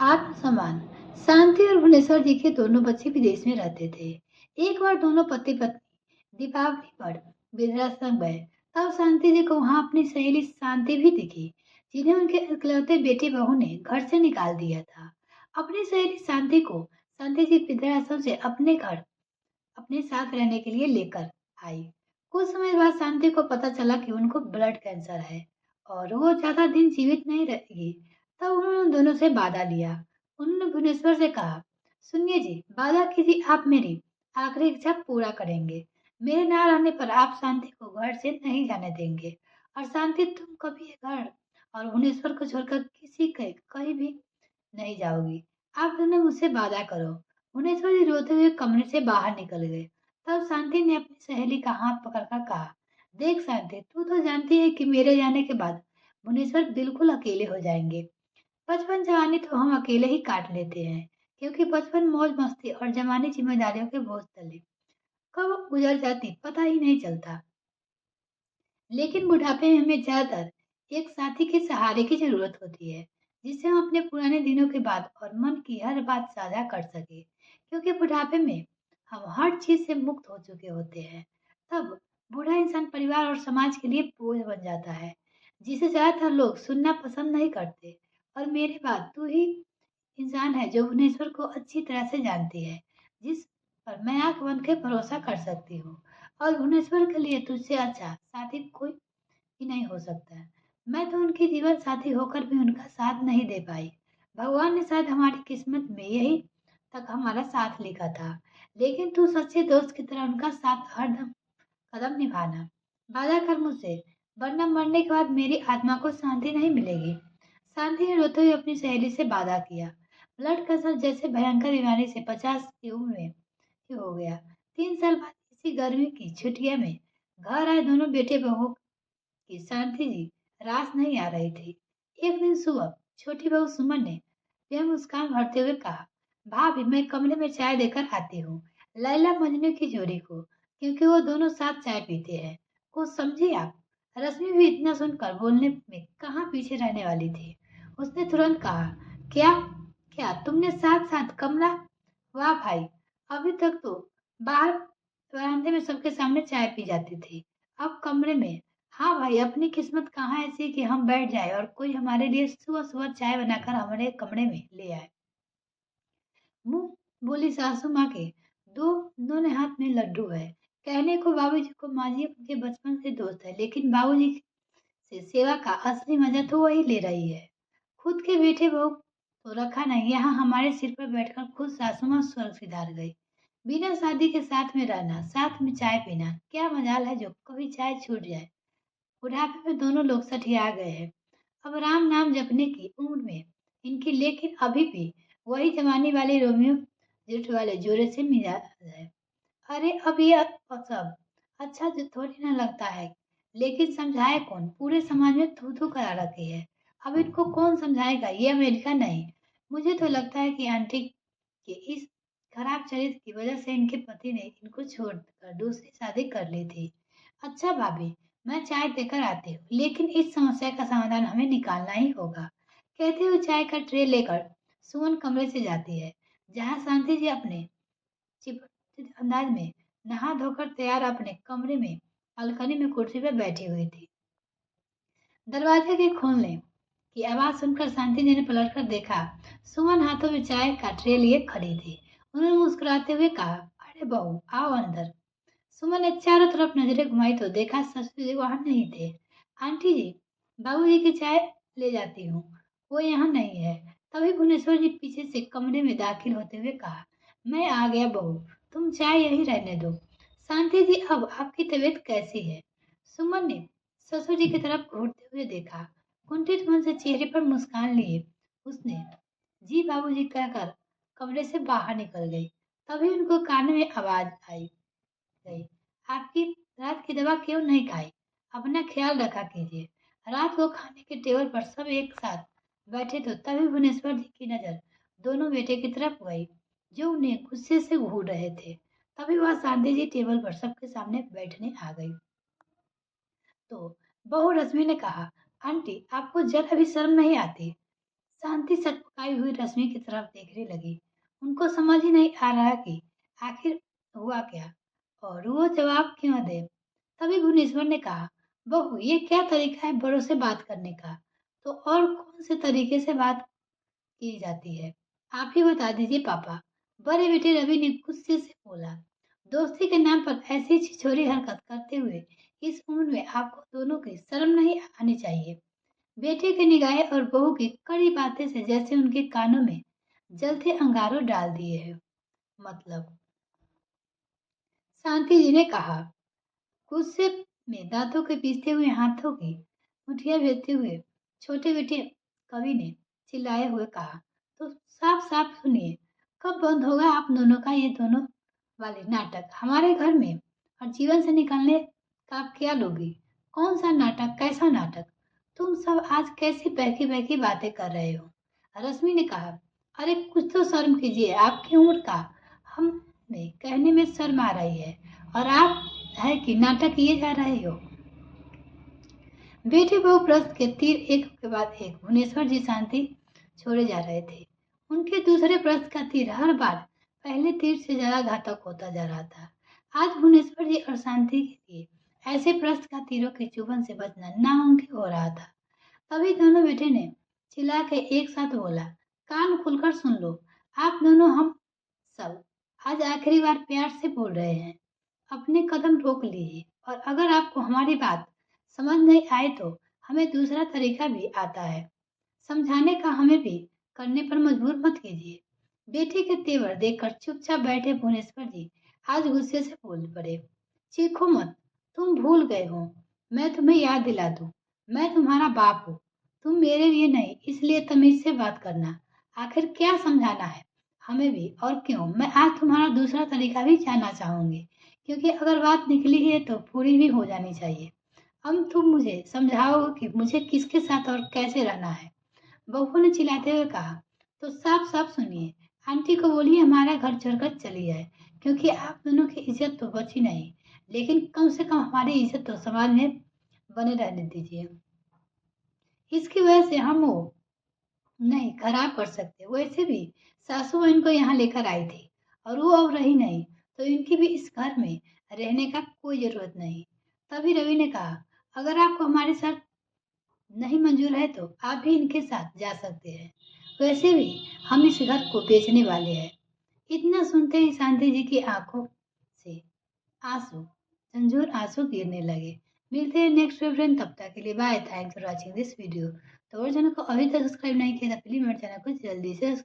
आत्मसम्मान। शांति और भुवनेश्वर जी के दोनों बच्चे विदेश में रहते थे। एक बार दोनों पति पत्नी दीपावली पर वृद्धाश्रम गए। तब शांति जी को वहां अपनी सहेली शांति भी दिखी, जिन्हें उनके इकलौते बेटे बहू ने घर से निकाल दिया था। अपनी सहेली शांति को शांति जी वृद्धाश्रम से अपने घर अपने साथ रहने के लिए लेकर आई। कुछ समय बाद शांति को पता चला कि उनको ब्लड कैंसर है और वो ज्यादा दिन जीवित नहीं रहेगी। तब उन्होंने दोनों से वादा लिया। उन्होंने भुवनेश्वर से कहा, सुनिए जी, वादा कीजिए आप मेरी आखिरी इच्छा पूरा करेंगे। मेरे ना रहने पर आप शांति को घर से नहीं जाने देंगे। और शांति, तुम कभी ये घर और भुवनेश्वर को छोड़कर किसी के कहीं भी नहीं जाओगी। आप दोनों मुझसे वादा करो। भुवनेश्वर जी रोते हुए कमरे से बाहर निकल गए। तब शांति ने अपनी सहेली का हाथ पकड़कर कहा, देख शांति, तू तो जानती है कि मेरे जाने के बाद भुवनेश्वर बिल्कुल अकेले हो जाएंगे। बचपन जवानी तो हम अकेले ही काट लेते हैं, क्योंकि बचपन मौज मस्ती और जवानी जिम्मेदारियों के बोझ तले कब गुजर जाती पता ही नहीं चलता। लेकिन बुढ़ापे में हमें ज्यादातर एक साथी के सहारे की जरूरत होती है, जिससे हम अपने पुराने दिनों के बाद और मन की हर बात साझा कर सके। क्योंकि बुढ़ापे में हम हर चीज से मुक्त हो चुके होते हैं। तब बूढ़ा इंसान परिवार और समाज के लिए बोझ बन जाता है, जिसे ज्यादातर लोग सुनना पसंद नहीं करते। और मेरे बाद तू ही इंसान है जो भुवनेश्वर को अच्छी तरह से जानती है, जिस पर मैं आंख बंद के भरोसा कर सकती हूँ। और भुवनेश्वर के लिए तुझसे अच्छा साथी कोई ही नहीं हो सकता है। मैं तो उनकी जीवन साथी होकर भी उनका साथ नहीं दे पाई। भगवान ने शायद हमारी किस्मत में यही तक हमारा साथ लिखा था। लेकिन तू सच्चे दोस्त की तरह उनका साथ हरदम कदम निभाना। वादा कर मुझसे, वरना मरने के बाद मेरी आत्मा को शांति नहीं मिलेगी। शांति ने रोते हुए अपनी सहेली से वादा किया। ब्लड कैंसर जैसे भयंकर बीमारी से 50 की उम्र में ही हो गया। 3 साल बाद इसी गर्मी की छुट्टियों में घर आए दोनों बेटे बहू की शांति जी रास नहीं आ रही थी। एक दिन सुबह छोटी बहू सुमन ने वह मुस्कान भरते हुए कहा, भाभी मैं कमरे में चाय देकर आती हूँ लैला मजनू की जोड़ी को, क्योंकि वो दोनों साथ चाय पीते हैं। कुछ समझी आप? रश्मि भी इतना सुनकर बोलने में कहाँ पीछे रहने वाली थी। उसने तुरंत कहा, क्या क्या तुमने साथ साथ कमरा? वाह भाई, अभी तक तो बाहर बरामदे में सबके सामने चाय पी जाती थी, अब कमरे में? हाँ भाई, अपनी किस्मत कहाँ ऐसी कि हम बैठ जाए और कोई हमारे लिए सुबह सुबह चाय बनाकर हमारे कमरे में ले आए। मुंह बोली सासू माँ के दो दोनों हाथ में लड्डू है। कहने को बाबूजी को माँ जी उनके बचपन से दोस्त है, लेकिन बाबूजी से सेवा का असली मजा तो वही ले रही है। खुद के बेटे बहू तो रखा नहीं, यहाँ हमारे सिर पर बैठकर खुद सासू माँ स्वर्ग सिधार गई। बिना शादी के साथ में रहना, साथ में चाय पीना, क्या मजाल है जो कभी चाय छूट जाए। बुढ़ापे में दोनों लोग सठिया गए हैं। अब राम नाम जपने की उम्र में इनकी, लेकिन अभी भी वही जवानी वाले रोमियो जेठ वाले जोरे से मिजाज है। अरे अब ये सब अच्छा जो थोड़ी ना लगता है, लेकिन समझाए कौन? पूरे समाज में थू थू करा रखी है। अब इनको कौन समझाएगा? ये अमेरिका नहीं। मुझे तो लगता है कि आंटी के इस खराब चरित्र की वजह से इनके पति ने इनको छोड़कर दूसरी शादी कर ली थी। अच्छा भाभी, मैं चाय देकर आती हूँ, लेकिन इस समस्या का समाधान हमें निकालना ही होगा। कहते हुए चाय का ट्रे लेकर सुमन कमरे से जाती है, जहाँ शांति जी अपने चिपचिप अंदाज में नहा धोकर तैयार अपने कमरे में बालकनी में कुर्सी पर बैठी हुई थी। दरवाजे के खोलने की आवाज सुनकर शांति जी ने पलटकर देखा। सुमन हाथों में चाय का ट्रे लिए खड़ी थी। उन्होंने मुस्कुराते हुए कहा, अरे बहू आओ अंदर। सुमन ने चारों तरफ नजरें घुमाई तो देखा ससुर जी वहां नहीं थे। आंटी जी, बाबूजी की चाय ले जाती हूँ, वो यहाँ नहीं है। तभी भुवनेश्वर जी पीछे से कमरे में दाखिल होते हुए कहा, मैं आ गया बहू, तुम चाय यहीं रहने दो। शांति जी, अब आपकी तबीयत कैसी है? सुमन ने ससुर जी की तरफ घूरते हुए देखा। कुंठित मन से चेहरे पर मुस्कान लिए उसने जी बाबूजी कहकर कमरे से बाहर निकल गई। तभी उनको कान में आवाज आई गई, आपकी रात की दवा क्यों नहीं खाई? अपना ख्याल रखा कीजिए। रात को खाने के टेबल पर सब एक साथ बैठे तो तभी भुवनेश्वर जी की नजर दोनों बेटे की तरफ गई, जो उन्हें गुस्से से घूर रहे थे। तभी वह शांति जी टेबल पर सबके सामने बैठने आ गई। तो बहू रश्मि ने कहा, आंटी आपको जरा भी शर्म नहीं आती? शांति सटपकाई हुई रश्मि की तरफ देखने लगी। उनको समझ ही नहीं आ रहा कि आखिर हुआ क्या और वो जवाब क्यों दे। तभी भुवनेश्वर ने कहा, बहू ये क्या तरीका है बड़ों से बात करने का? तो और कौन से तरीके से बात की जाती है? आप ही बता दीजिए पापा। बड़े बेटे रवि ने गुस्से से बोला। दोस्ती के नाम पर ऐसी छिछोरी हरकत करते हुए इस उम्र में आपको दोनों की शर्म नहीं आनी चाहिए। बेटे की निगाहें और बहू की कड़ी बातें से जैसे उनके कानों में जलते अंगारों डाल दिए हैं। मतलब, शांति जी ने कहा, गुस्से में दांतों के पीसते हुए हाथों की मुठियां भेजते हुए छोटे बेटे कवि ने चिल्लाए हुए कहा, तो साफ साफ सुनिए, कब बंद होगा आप दोनों का ये दोनों वाले नाटक हमारे घर में? और जीवन से निकालने का आप क्या लोगी? कौन सा नाटक? कैसा नाटक? तुम सब आज कैसी बहकी बहकी बातें कर रहे हो? रश्मि ने कहा, अरे कुछ तो शर्म कीजिए, आपकी उम्र का हमें कहने में शर्म आ रही है और आप है कि नाटक किए जा रहे हो। बेटे बहु प्रश्न के तीर एक के बाद एक भुवनेश्वर जी शांति छोड़े जा रहे थे। उनके दूसरे प्रश्न का तीर हर बार पहले तीर से ज्यादा घातक होता जा रहा था। आज भुवनेश्वर जी और शांति के लिए ऐसे प्रश्न का तीरों के चुभन से बचना नामुमकिन हो रहा था। तभी दोनों बेटे ने चिल्ला के एक साथ बोला, कान खुलकर सुन लो, आप दोनों हम सब आज आखिरी बार प्यार से बोल रहे हैं। अपने कदम रोक लीजिए और अगर आपको हमारी बात समझ नहीं आए तो हमें दूसरा तरीका भी आता है समझाने का, हमें भी करने पर मजबूर मत कीजिए। बेटे के तेवर देखकर चुपचाप बैठे भुवनेश्वर जी आज गुस्से से बोल पड़े, चीखो मत, तुम भूल गए हो, मैं तुम्हें याद दिला दूं, मैं तुम्हारा बाप हूँ, तुम मेरे लिए नहीं, इसलिए तमीज से बात करना। आखिर क्या समझाना है हमें भी, और क्यों? मैं आज तुम्हारा दूसरा तरीका भी जानना चाहूंगी, क्योंकि अगर बात निकली है तो पूरी भी हो जानी चाहिए। अब तुम मुझे समझाओ कि मुझे किसके साथ और कैसे रहना है। बहू ने चिल्लाते हुए कहा, तो साफ साफ सुनिए, आंटी को बोलिए हमारा घर छोड़कर चली जाए, क्योंकि आप दोनों की इज्जत तो बची नहीं, लेकिन कम से कम हमारी इज्जत तो समाज में बने रहने दीजिए। इसकी वजह से हम वो नहीं खराब कर सकते। वैसे भी सासू माँ इनको यहाँ लेकर आई थी और वो अब रही नहीं, तो इनकी भी इस घर में रहने का कोई जरूरत नहीं। तभी रवि ने कहा, अगर आपको हमारे साथ नहीं मंजूर है तो आप भी इनके साथ जा सकते हैं, वैसे भी हम इस घर को बेचने वाले हैं। इतना सुनते ही शांति जी की आंखों से आंसू, झंझूर आंसू गिरने लगे। मिलते हैं नेक्स्ट फ्रेंड, तब तक के लिए bye. Thanks for watching this video. तो और चैनल को अभी तक सब्सक्राइब नहीं किया तो प्लीज मेरे चैनल को जल्दी से